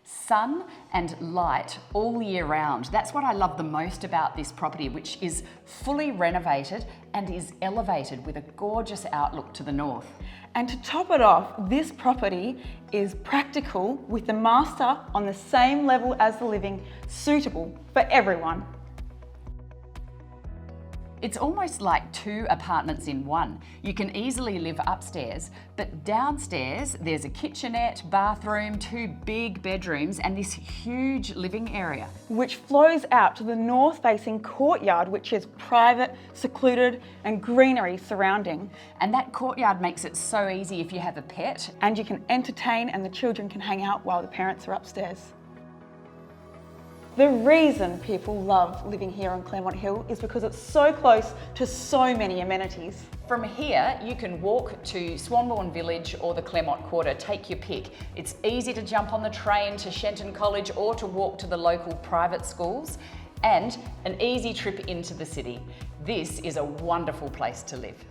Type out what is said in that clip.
sun and light all year round. That's what I love the most about this property, which is fully renovated and is elevated with a gorgeous outlook to the north. And to top it off, this property is practical with the master on the same level as the living, suitable for everyone. It's almost like 2 apartments in one. You can easily live upstairs, but downstairs there's a kitchenette, bathroom, 2 big bedrooms and this huge living area. Which flows out to the north-facing courtyard, which is private, secluded and greenery surrounding. And that courtyard makes it so easy if you have a pet. And you can entertain and the children can hang out while the parents are upstairs. The reason people love living here on Claremont Hill is because it's so close to so many amenities. From here, you can walk to Swanbourne Village or the Claremont Quarter, take your pick. It's easy to jump on the train to Shenton College or to walk to the local private schools, and an easy trip into the city. This is a wonderful place to live.